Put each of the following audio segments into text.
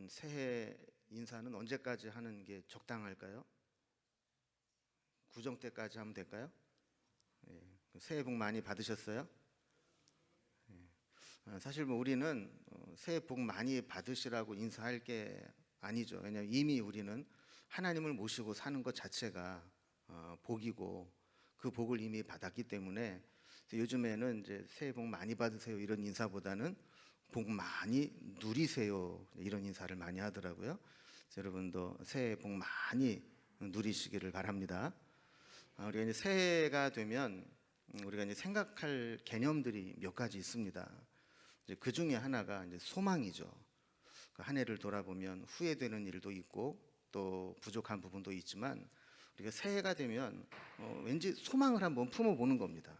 새해 인사는 언제까지 하는 게 적당할까요? 구정 때까지 하면 될까요? 예, 새해 복 많이 받으셨어요? 사실 뭐 우리는 새해 복 많이 받으시라고 인사할 게 아니죠. 왜냐하면 이미 우리는 하나님을 모시고 사는 것 자체가 복이고 그 복을 이미 받았기 때문에 요즘에는 이제 새해 복 많이 받으세요 이런 인사보다는 복 많이 누리세요 이런 인사를 많이 하더라고요. 그래서 여러분도 새해 복 많이 누리시기를 바랍니다. 우리가 이제 새해가 되면 우리가 이제 생각할 개념들이 몇 가지 있습니다. 이제 그 중에 하나가 이제 소망이죠. 한 해를 돌아보면 후회되는 일도 있고 또 부족한 부분도 있지만 우리가 새해가 되면 왠지 소망을 한번 품어보는 겁니다.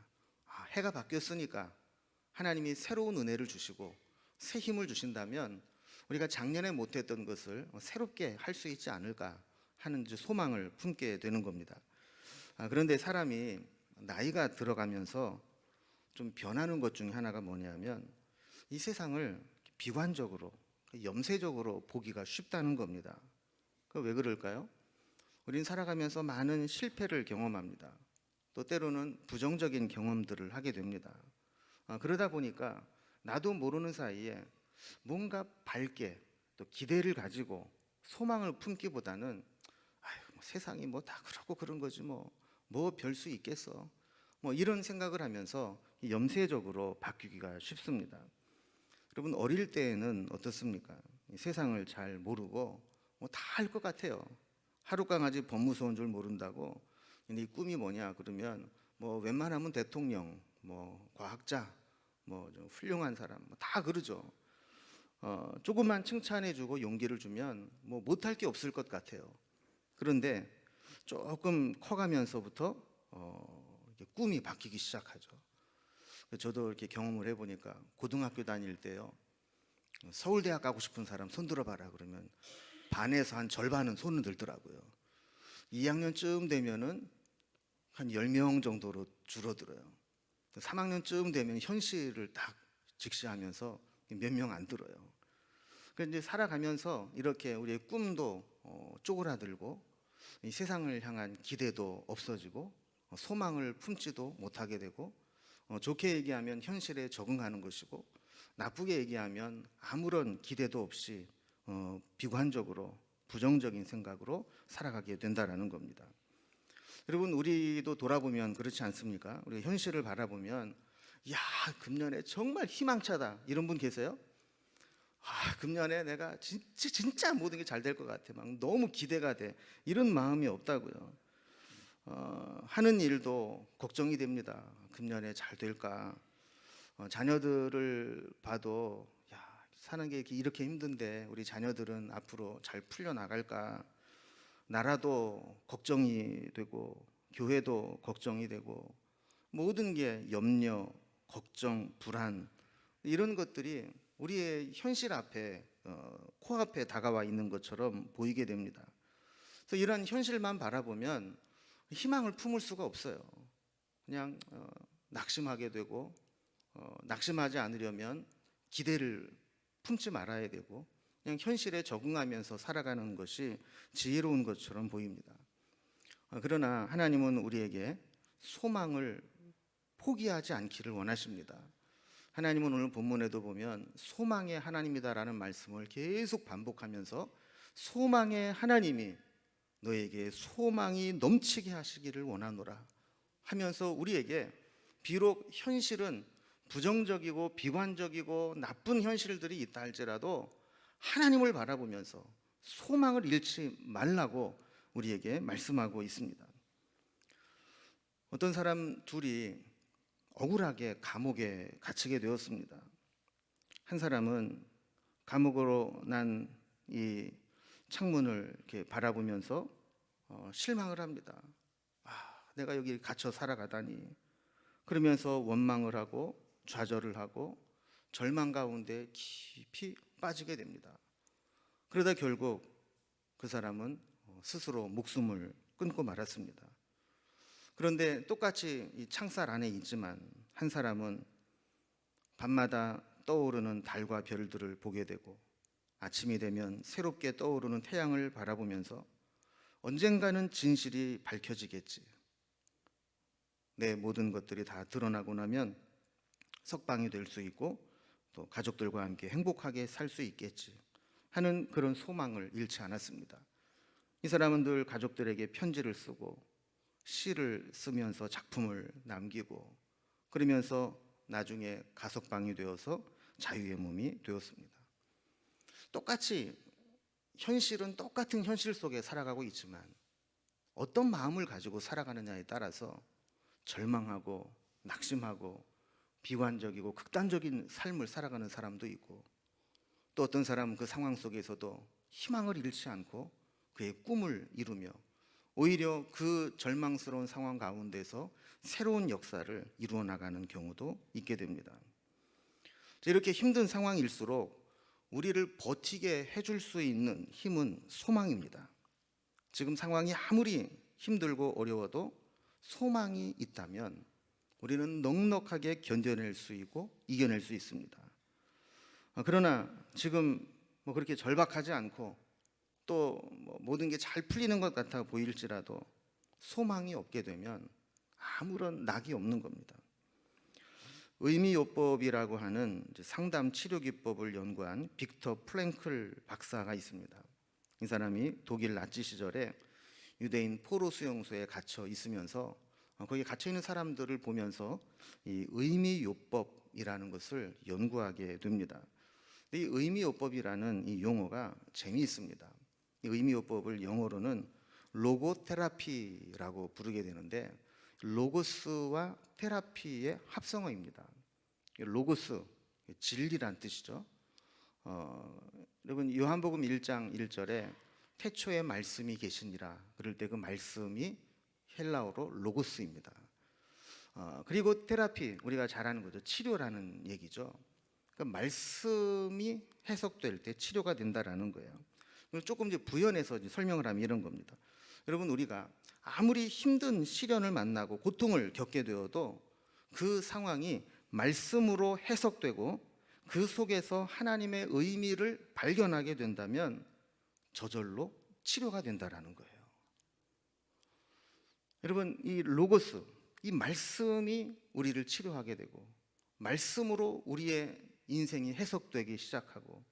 해가 바뀌었으니까 하나님이 새로운 은혜를 주시고 새 힘을 주신다면 우리가 작년에 못했던 것을 새롭게 할 수 있지 않을까 하는 소망을 품게 되는 겁니다. 그런데 사람이 나이가 들어가면서 좀 변하는 것 중에 하나가 뭐냐면 이 세상을 비관적으로 염세적으로 보기가 쉽다는 겁니다. 왜 그럴까요? 우린 살아가면서 많은 실패를 경험합니다. 또 때로는 부정적인 경험들을 하게 됩니다. 그러다 보니까 나도 모르는 사이에 뭔가 밝게 또 기대를 가지고 소망을 품기보다는 뭐 세상이 뭐 다 그렇고 그런 거지 뭐 별 수 있겠어 뭐 이런 생각을 하면서 염세적으로 바뀌기가 쉽습니다. 여러분 어릴 때에는 어떻습니까? 세상을 잘 모르고 뭐 다 할 것 같아요. 하룻강아지 법무서인 줄 모른다고 이 꿈이 뭐냐 그러면 뭐 웬만하면 대통령, 뭐 과학자, 뭐 좀 훌륭한 사람 뭐 다 그러죠. 조금만 칭찬해주고 용기를 주면 뭐 못할 게 없을 것 같아요. 그런데 조금 커가면서부터 이렇게 꿈이 바뀌기 시작하죠. 저도 이렇게 경험을 해보니까 고등학교 다닐 때요, 서울대학 가고 싶은 사람 손 들어봐라 그러면 반에서 한 절반은 손을 들더라고요. 2학년쯤 되면은 한 10명 정도로 줄어들어요. 3학년쯤 되면 현실을 딱 직시하면서 몇 명 안 들어요. 그런데 살아가면서 이렇게 우리의 꿈도 쪼그라들고 이 세상을 향한 기대도 없어지고 소망을 품지도 못하게 되고 좋게 얘기하면 현실에 적응하는 것이고 나쁘게 얘기하면 아무런 기대도 없이 비관적으로 부정적인 생각으로 살아가게 된다라는 겁니다. 여러분 우리도 돌아보면 그렇지 않습니까? 우리가 현실을 바라보면 야 금년에 정말 희망차다 이런 분 계세요? 금년에 내가 진짜 모든 게 잘 될 것 같아 막 너무 기대가 돼 이런 마음이 없다고요. 하는 일도 걱정이 됩니다. 금년에 잘 될까? 자녀들을 봐도 야 사는 게 이렇게 힘든데 우리 자녀들은 앞으로 잘 풀려나갈까? 나라도 걱정이 되고 교회도 걱정이 되고 모든 게 염려, 걱정, 불안 이런 것들이 우리의 현실 앞에 코앞에 다가와 있는 것처럼 보이게 됩니다. 그래서 이런 현실만 바라보면 희망을 품을 수가 없어요. 그냥 낙심하게 되고 낙심하지 않으려면 기대를 품지 말아야 되고 그냥 현실에 적응하면서 살아가는 것이 지혜로운 것처럼 보입니다. 그러나 하나님은 우리에게 소망을 포기하지 않기를 원하십니다. 하나님은 오늘 본문에도 보면 소망의 하나님이다라는 말씀을 계속 반복하면서 소망의 하나님이 너에게 소망이 넘치게 하시기를 원하노라 하면서 우리에게 비록 현실은 부정적이고 비관적이고 나쁜 현실들이 있다 할지라도 하나님을 바라보면서 소망을 잃지 말라고 우리에게 말씀하고 있습니다. 어떤 사람 둘이 억울하게 감옥에 갇히게 되었습니다. 한 사람은 감옥으로 난 이 창문을 이렇게 바라보면서 실망을 합니다. 내가 여기 갇혀 살아가다니. 그러면서 원망을 하고 좌절을 하고 절망 가운데 깊이 빠지게 됩니다. 그러다 결국 그 사람은 스스로 목숨을 끊고 말았습니다. 그런데 똑같이 이 창살 안에 있지만 한 사람은 밤마다 떠오르는 달과 별들을 보게 되고 아침이 되면 새롭게 떠오르는 태양을 바라보면서 언젠가는 진실이 밝혀지겠지. 내 모든 것들이 다 드러나고 나면 석방이 될 수 있고 또 가족들과 함께 행복하게 살 수 있겠지 하는 그런 소망을 잃지 않았습니다. 이 사람은 늘 가족들에게 편지를 쓰고 시를 쓰면서 작품을 남기고 그러면서 나중에 가석방이 되어서 자유의 몸이 되었습니다. 똑같이 현실은 똑같은 현실 속에 살아가고 있지만 어떤 마음을 가지고 살아가느냐에 따라서 절망하고 낙심하고 비관적이고 극단적인 삶을 살아가는 사람도 있고 또 어떤 사람은 그 상황 속에서도 희망을 잃지 않고 그의 꿈을 이루며 오히려 그 절망스러운 상황 가운데서 새로운 역사를 이루어 나가는 경우도 있게 됩니다. 이렇게 힘든 상황일수록 우리를 버티게 해줄 수 있는 힘은 소망입니다. 지금 상황이 아무리 힘들고 어려워도 소망이 있다면 우리는 넉넉하게 견뎌낼 수 있고 이겨낼 수 있습니다. 그러나 지금 그렇게 절박하지 않고 또 모든 게 잘 풀리는 것 같아 보일지라도 소망이 없게 되면 아무런 낙이 없는 겁니다. 의미요법이라고 하는 상담 치료 기법을 연구한 빅터 프랭클 박사가 있습니다. 이 사람이 독일 나치 시절에 유대인 포로 수용소에 갇혀 있으면서 거기 갇혀 있는 사람들을 보면서 이 의미요법이라는 것을 연구하게 됩니다. 이 의미요법이라는 이 용어가 재미있습니다. 이 의미요법을 영어로는 로고테라피라고 부르게 되는데 로고스와 테라피의 합성어입니다. 로고스, 진리란 뜻이죠. 여러분 요한복음 1장 1절에 태초에 말씀이 계시니라 그럴 때 그 말씀이 헬라어로 로고스입니다. 그리고 테라피, 우리가 잘 아는 거죠. 치료라는 얘기죠. 그러니까 말씀이 해석될 때 치료가 된다라는 거예요. 조금 이제 부연해서 설명을 하면 이런 겁니다. 여러분 우리가 아무리 힘든 시련을 만나고 고통을 겪게 되어도 그 상황이 말씀으로 해석되고 그 속에서 하나님의 의미를 발견하게 된다면 저절로 치료가 된다라는 거예요. 여러분 이 로고스, 이 말씀이 우리를 치료하게 되고 말씀으로 우리의 인생이 해석되기 시작하고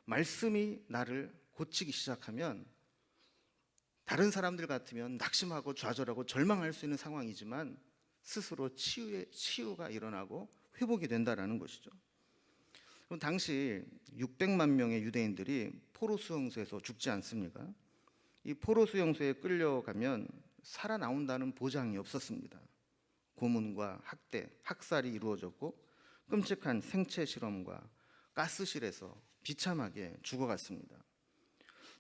말씀이 나를 고치기 시작하면 다른 사람들 같으면 낙심하고 좌절하고 절망할 수 있는 상황이지만 스스로 치유가 일어나고 회복이 된다라는 것이죠. 그럼 당시 600만 명의 유대인들이 포로 수용소에서 죽지 않습니까? 이 포로 수용소에 끌려가면 살아나온다는 보장이 없었습니다. 고문과 학대, 학살이 이루어졌고 끔찍한 생체 실험과 가스실에서 비참하게 죽어갔습니다.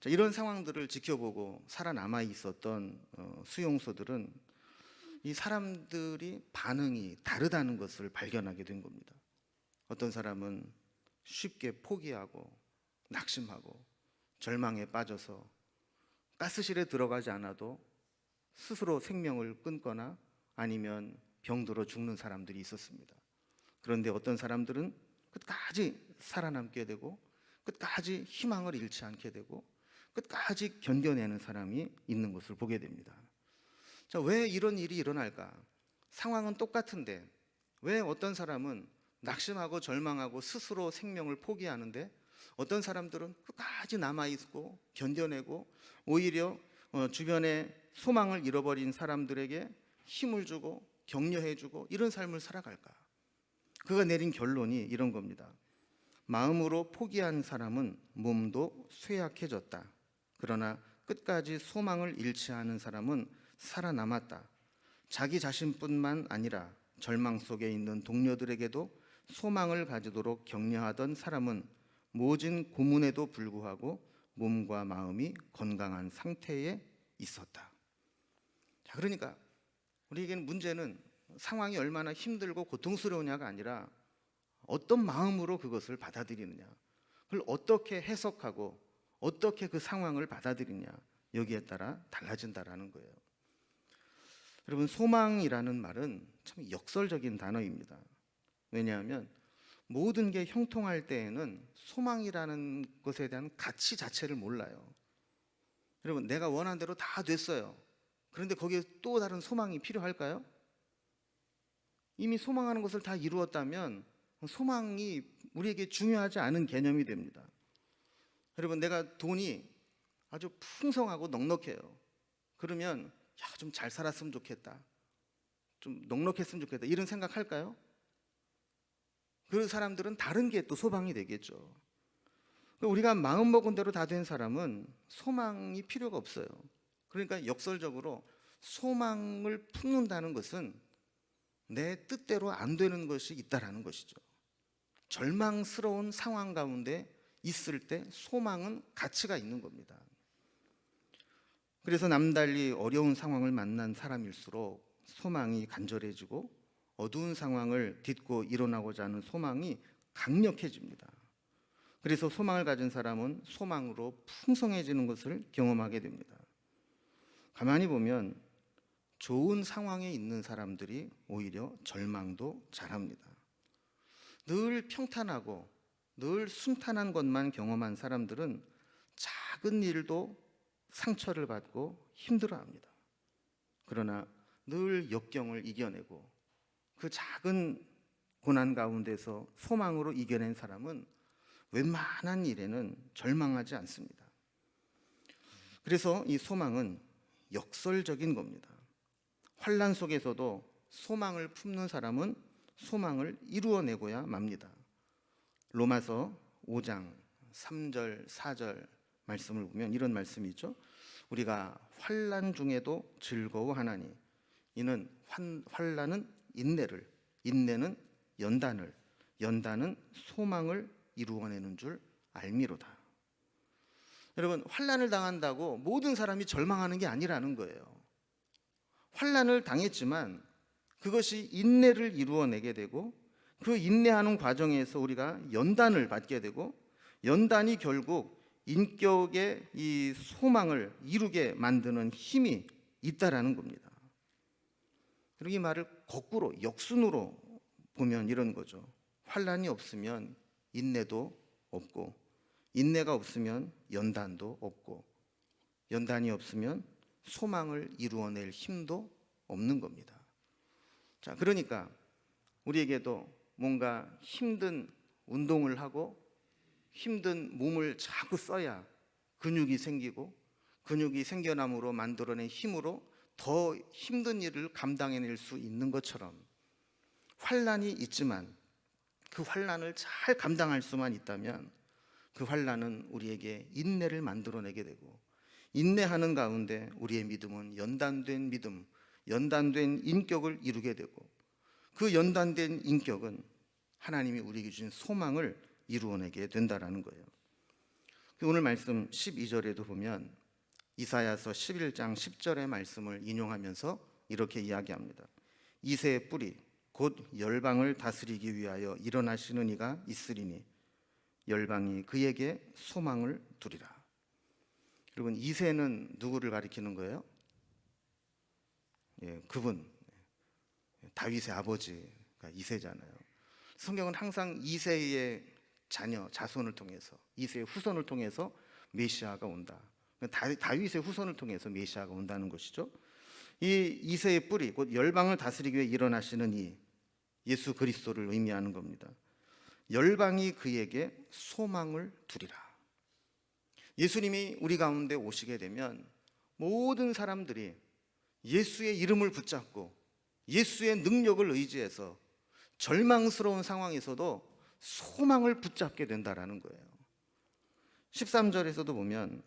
자, 이런 상황들을 지켜보고 살아남아 있었던 수용소들은 이 사람들이 반응이 다르다는 것을 발견하게 된 겁니다. 어떤 사람은 쉽게 포기하고 낙심하고 절망에 빠져서 가스실에 들어가지 않아도 스스로 생명을 끊거나 아니면 병들어 죽는 사람들이 있었습니다. 그런데 어떤 사람들은 끝까지 살아남게 되고 끝까지 희망을 잃지 않게 되고 끝까지 견뎌내는 사람이 있는 것을 보게 됩니다. 자, 왜 이런 일이 일어날까? 상황은 똑같은데 왜 어떤 사람은 낙심하고 절망하고 스스로 생명을 포기하는데 어떤 사람들은 끝까지 남아있고 견뎌내고 오히려 주변에 소망을 잃어버린 사람들에게 힘을 주고 격려해주고 이런 삶을 살아갈까? 그가 내린 결론이 이런 겁니다. 마음으로 포기한 사람은 몸도 쇠약해졌다. 그러나 끝까지 소망을 잃지 않은 사람은 살아남았다. 자기 자신뿐만 아니라 절망 속에 있는 동료들에게도 소망을 가지도록 격려하던 사람은 모진 고문에도 불구하고 몸과 마음이 건강한 상태에 있었다. 자, 그러니까 우리에게는 문제는 상황이 얼마나 힘들고 고통스러우냐가 아니라 어떤 마음으로 그것을 받아들이느냐, 그걸 어떻게 해석하고 어떻게 그 상황을 받아들이냐, 여기에 따라 달라진다라는 거예요. 여러분 소망이라는 말은 참 역설적인 단어입니다. 왜냐하면 모든 게 형통할 때에는 소망이라는 것에 대한 가치 자체를 몰라요. 여러분, 내가 원한 대로 다 됐어요. 그런데 거기에 또 다른 소망이 필요할까요? 이미 소망하는 것을 다 이루었다면 소망이 우리에게 중요하지 않은 개념이 됩니다. 여러분, 내가 돈이 아주 풍성하고 넉넉해요. 그러면 좀 잘 살았으면 좋겠다, 좀 넉넉했으면 좋겠다, 이런 생각할까요? 그 사람들은 다른 게 또 소망이 되겠죠. 우리가 마음먹은 대로 다 된 사람은 소망이 필요가 없어요. 그러니까 역설적으로 소망을 품는다는 것은 내 뜻대로 안 되는 것이 있다라는 것이죠. 절망스러운 상황 가운데 있을 때 소망은 가치가 있는 겁니다. 그래서 남달리 어려운 상황을 만난 사람일수록 소망이 간절해지고 어두운 상황을 딛고 일어나고자 하는 소망이 강력해집니다. 그래서 소망을 가진 사람은 소망으로 풍성해지는 것을 경험하게 됩니다. 가만히 보면 좋은 상황에 있는 사람들이 오히려 절망도 잘합니다. 늘 평탄하고 늘 순탄한 것만 경험한 사람들은 작은 일도 상처를 받고 힘들어합니다. 그러나 늘 역경을 이겨내고 그 작은 고난 가운데서 소망으로 이겨낸 사람은 웬만한 일에는 절망하지 않습니다. 그래서 이 소망은 역설적인 겁니다. 환난 속에서도 소망을 품는 사람은 소망을 이루어내고야 맙니다. 로마서 5장 3절 4절 말씀을 보면 이런 말씀이 있죠. 우리가 환난 중에도 즐거워하나니 이는 환난은 인내를, 인내는 연단을, 연단은 소망을 이루어내는 줄 알미로다. 여러분, 환난을 당한다고 모든 사람이 절망하는 게 아니라는 거예요. 환난을 당했지만 그것이 인내를 이루어내게 되고 그 인내하는 과정에서 우리가 연단을 받게 되고 연단이 결국 인격의 이 소망을 이루게 만드는 힘이 있다라는 겁니다. 그리고 이 말을 거꾸로 역순으로 보면 이런 거죠. 환난이 없으면 인내도 없고 인내가 없으면 연단도 없고 연단이 없으면 소망을 이루어낼 힘도 없는 겁니다. 자, 그러니까 우리에게도 뭔가 힘든 운동을 하고 힘든 몸을 자꾸 써야 근육이 생기고 근육이 생겨남으로 만들어낸 힘으로 더 힘든 일을 감당해낼 수 있는 것처럼 환난이 있지만 그 환난을 잘 감당할 수만 있다면 그 환난은 우리에게 인내를 만들어내게 되고 인내하는 가운데 우리의 믿음은 연단된 믿음, 연단된 인격을 이루게 되고 그 연단된 인격은 하나님이 우리에게 주신 소망을 이루어내게 된다라는 거예요. 오늘 말씀 12절에도 보면 이사야서 11장 10절의 말씀을 인용하면서 이렇게 이야기합니다. 이새의 뿌리 곧 열방을 다스리기 위하여 일어나시는 이가 있으리니 열방이 그에게 소망을 두리라. 여러분, 이새는 누구를 가리키는 거예요? 그분 다윗의 아버지가 이새잖아요. 성경은 항상 이새의 자녀, 자손을 통해서 이새의 후손을 통해서 메시아가 온다. 다윗의 후손을 통해서 메시아가 온다는 것이죠. 이 이새의 뿌리 곧 열방을 다스리기 위해 일어나시는 이 예수 그리스도를 의미하는 겁니다. 열방이 그에게 소망을 두리라. 예수님이 우리 가운데 오시게 되면 모든 사람들이 예수의 이름을 붙잡고 예수의 능력을 의지해서 절망스러운 상황에서도 소망을 붙잡게 된다라는 거예요. 13절에서도 보면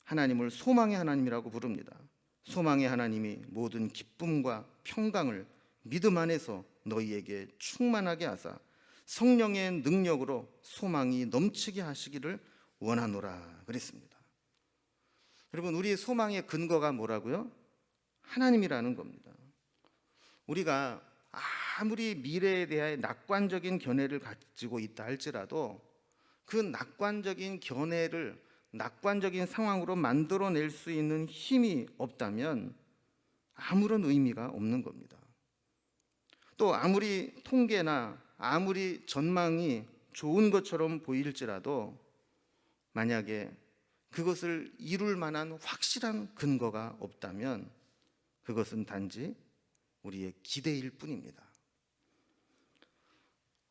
하나님을 소망의 하나님이라고 부릅니다. 소망의 하나님이 모든 기쁨과 평강을 믿음 안에서 너희에게 충만하게 하사 성령의 능력으로 소망이 넘치게 하시기를 원하노라 그랬습니다. 여러분, 우리의 소망의 근거가 뭐라고요? 하나님이라는 겁니다. 우리가 아무리 미래에 대해 낙관적인 견해를 가지고 있다 할지라도 그 낙관적인 견해를 낙관적인 상황으로 만들어낼 수 있는 힘이 없다면 아무런 의미가 없는 겁니다. 또 아무리 통계나 아무리 전망이 좋은 것처럼 보일지라도 만약에 그것을 이룰 만한 확실한 근거가 없다면 그것은 단지 우리의 기대일 뿐입니다.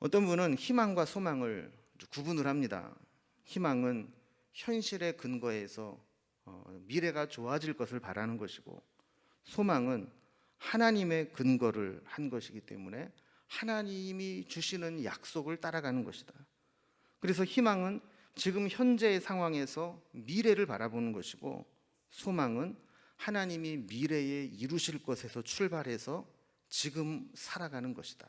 어떤 분은 희망과 소망을 구분을 합니다. 희망은 현실의 근거에서 미래가 좋아질 것을 바라는 것이고, 소망은 하나님의 근거를 한 것이기 때문에 하나님이 주시는 약속을 따라가는 것이다. 그래서 희망은 지금 현재의 상황에서 미래를 바라보는 것이고, 소망은 하나님이 미래에 이루실 것에서 출발해서 지금 살아가는 것이다.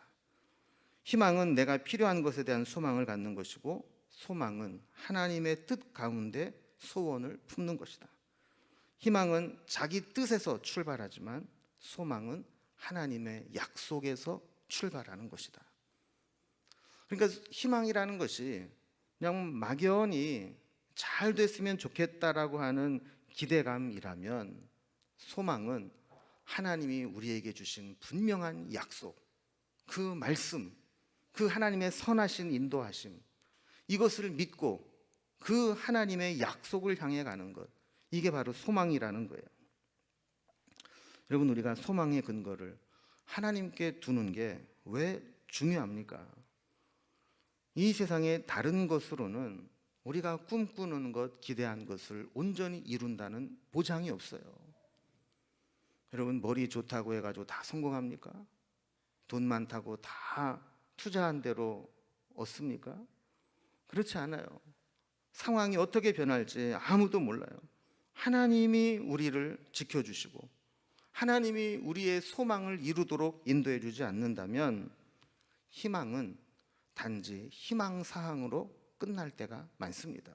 희망은 내가 필요한 것에 대한 소망을 갖는 것이고, 소망은 하나님의 뜻 가운데 소원을 품는 것이다. 희망은 자기 뜻에서 출발하지만 소망은 하나님의 약속에서 출발하는 것이다. 그러니까 희망이라는 것이 그냥 막연히 잘 됐으면 좋겠다라고 하는 기대감이라면, 소망은 하나님이 우리에게 주신 분명한 약속, 그 말씀, 그 하나님의 선하신 인도하심, 이것을 믿고 그 하나님의 약속을 향해 가는 것, 이게 바로 소망이라는 거예요. 여러분, 우리가 소망의 근거를 하나님께 두는 게 왜 중요합니까? 이 세상의 다른 것으로는 우리가 꿈꾸는 것, 기대한 것을 온전히 이룬다는 보장이 없어요. 여러분, 머리 좋다고 해가지고 다 성공합니까? 돈 많다고 다 투자한 대로 얻습니까? 그렇지 않아요. 상황이 어떻게 변할지 아무도 몰라요. 하나님이 우리를 지켜주시고 하나님이 우리의 소망을 이루도록 인도해 주지 않는다면 희망은 단지 희망사항으로 끝날 때가 많습니다.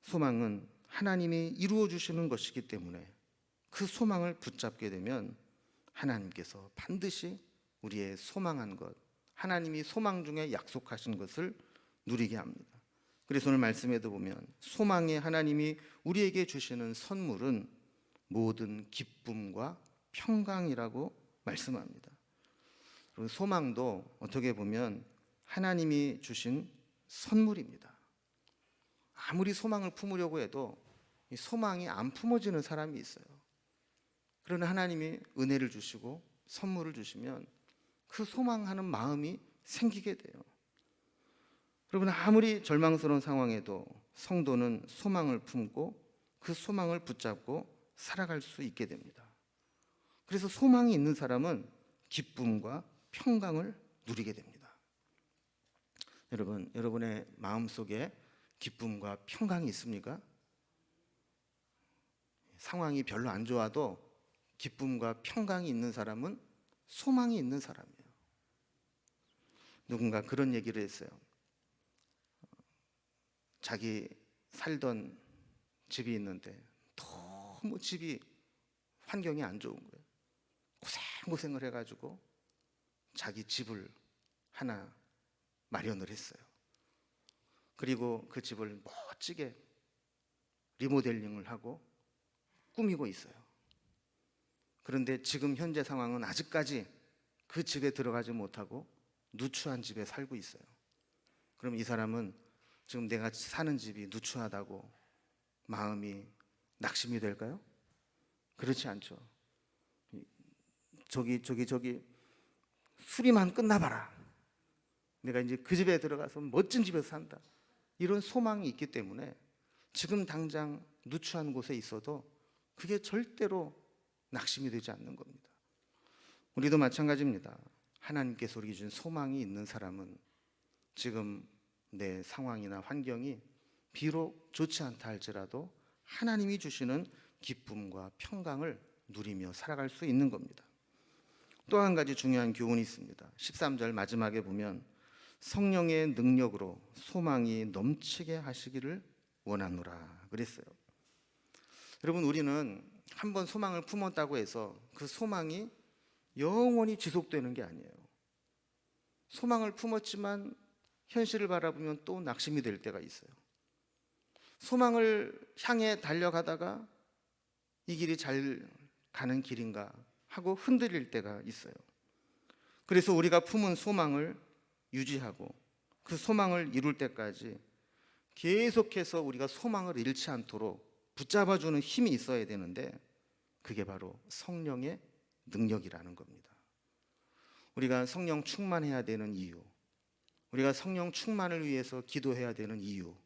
소망은 하나님이 이루어 주시는 것이기 때문에 그 소망을 붙잡게 되면 하나님께서 반드시 우리의 소망한 것, 하나님이 소망 중에 약속하신 것을 누리게 합니다. 그래서 오늘 말씀에도 보면 소망의 하나님이 우리에게 주시는 선물은 모든 기쁨과 평강이라고 말씀합니다. 그리고 소망도 어떻게 보면 하나님이 주신 선물입니다. 아무리 소망을 품으려고 해도 이 소망이 안 품어지는 사람이 있어요. 그러나 하나님이 은혜를 주시고 선물을 주시면 그 소망하는 마음이 생기게 돼요. 여러분, 아무리 절망스러운 상황에도 성도는 소망을 품고 그 소망을 붙잡고 살아갈 수 있게 됩니다. 그래서 소망이 있는 사람은 기쁨과 평강을 누리게 됩니다. 여러분, 여러분의 마음속에 기쁨과 평강이 있습니까? 상황이 별로 안 좋아도 기쁨과 평강이 있는 사람은 소망이 있는 사람이에요. 누군가 그런 얘기를 했어요. 자기 살던 집이 있는데 너무 집이 환경이 안 좋은 거예요. 고생고생을 해가지고 자기 집을 하나 마련을 했어요. 그리고 그 집을 멋지게 리모델링을 하고 꾸미고 있어요. 그런데 지금 현재 상황은 아직까지 그 집에 들어가지 못하고 누추한 집에 살고 있어요. 그럼 이 사람은 지금 내가 사는 집이 누추하다고 마음이 낙심이 될까요? 그렇지 않죠. 저기 수리만 끝나봐라. 내가 이제 그 집에 들어가서 멋진 집에서 산다. 이런 소망이 있기 때문에 지금 당장 누추한 곳에 있어도 그게 절대로 낙심이 되지 않는 겁니다. 우리도 마찬가지입니다. 하나님께서 우리에게 준 소망이 있는 사람은 지금 내 상황이나 환경이 비록 좋지 않다 할지라도 하나님이 주시는 기쁨과 평강을 누리며 살아갈 수 있는 겁니다. 또 한 가지 중요한 교훈이 있습니다. 13절 마지막에 보면 성령의 능력으로 소망이 넘치게 하시기를 원하노라 그랬어요. 여러분, 우리는 한번 소망을 품었다고 해서 그 소망이 영원히 지속되는 게 아니에요. 소망을 품었지만 현실을 바라보면 또 낙심이 될 때가 있어요. 소망을 향해 달려가다가 이 길이 잘 가는 길인가 하고 흔들릴 때가 있어요. 그래서 우리가 품은 소망을 유지하고 그 소망을 이룰 때까지 계속해서 우리가 소망을 잃지 않도록 붙잡아주는 힘이 있어야 되는데, 그게 바로 성령의 능력이라는 겁니다. 우리가 성령 충만해야 되는 이유, 우리가 성령 충만을 위해서 기도해야 되는 이유,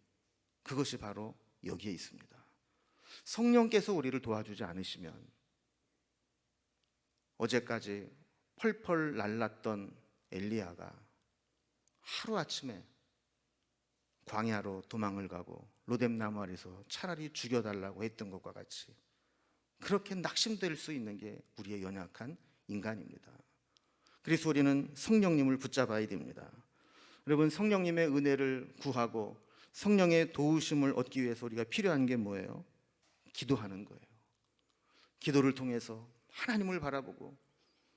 그것이 바로 여기에 있습니다. 성령께서 우리를 도와주지 않으시면 어제까지 펄펄 날랐던 엘리야가 하루아침에 광야로 도망을 가고 로뎀나무 아래서 차라리 죽여달라고 했던 것과 같이 그렇게 낙심될 수 있는 게 우리의 연약한 인간입니다. 그래서 우리는 성령님을 붙잡아야 됩니다. 여러분, 성령님의 은혜를 구하고 성령의 도우심을 얻기 위해서 우리가 필요한 게 뭐예요? 기도하는 거예요. 기도를 통해서 하나님을 바라보고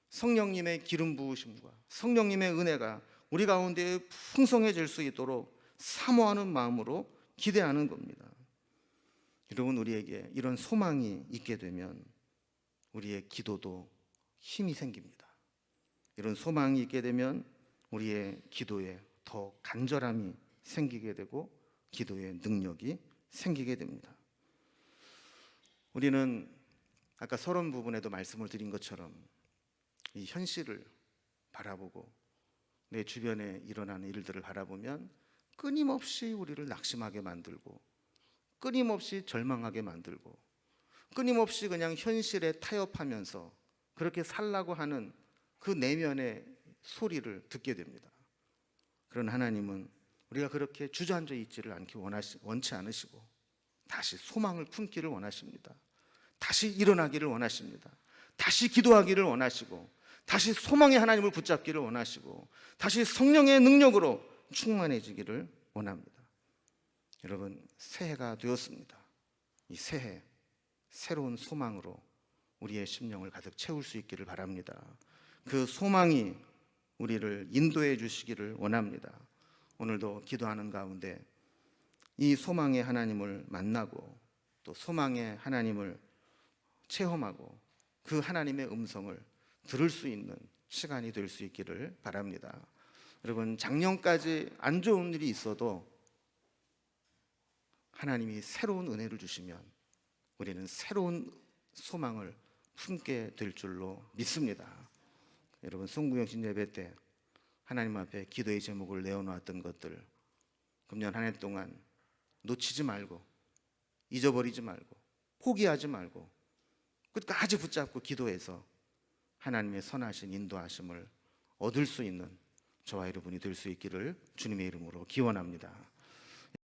성령님의 기름 부으심과 성령님의 은혜가 우리 가운데 풍성해질 수 있도록 사모하는 마음으로 기대하는 겁니다. 여러분, 우리에게 이런 소망이 있게 되면 우리의 기도도 힘이 생깁니다. 이런 소망이 있게 되면 우리의 기도에 더 간절함이 생기게 되고 기도의 능력이 생기게 됩니다. 우리는 아까 서론 부분에도 말씀을 드린 것처럼 이 현실을 바라보고 내 주변에 일어나는 일들을 바라보면 끊임없이 우리를 낙심하게 만들고 끊임없이 절망하게 만들고 끊임없이 그냥 현실에 타협하면서 그렇게 살라고 하는 그 내면의 소리를 듣게 됩니다. 그런 하나님은 우리가 그렇게 주저앉아 있지를 원치 않으시고 다시 소망을 품기를 원하십니다. 다시 일어나기를 원하십니다. 다시 기도하기를 원하시고 다시 소망의 하나님을 붙잡기를 원하시고 다시 성령의 능력으로 충만해지기를 원합니다. 여러분, 새해가 되었습니다. 이 새해 새로운 소망으로 우리의 심령을 가득 채울 수 있기를 바랍니다. 그 소망이 우리를 인도해 주시기를 원합니다. 오늘도 기도하는 가운데 이 소망의 하나님을 만나고 또 소망의 하나님을 체험하고 그 하나님의 음성을 들을 수 있는 시간이 될 수 있기를 바랍니다. 여러분, 작년까지 안 좋은 일이 있어도 하나님이 새로운 은혜를 주시면 우리는 새로운 소망을 품게 될 줄로 믿습니다. 여러분, 송구영신 예배 때 하나님 앞에 기도의 제목을 내어놓았던 것들 금년 한 해 동안 놓치지 말고 잊어버리지 말고 포기하지 말고 끝까지 붙잡고 기도해서 하나님의 선하신 인도하심을 얻을 수 있는 저와 여러분이 될 수 있기를 주님의 이름으로 기원합니다.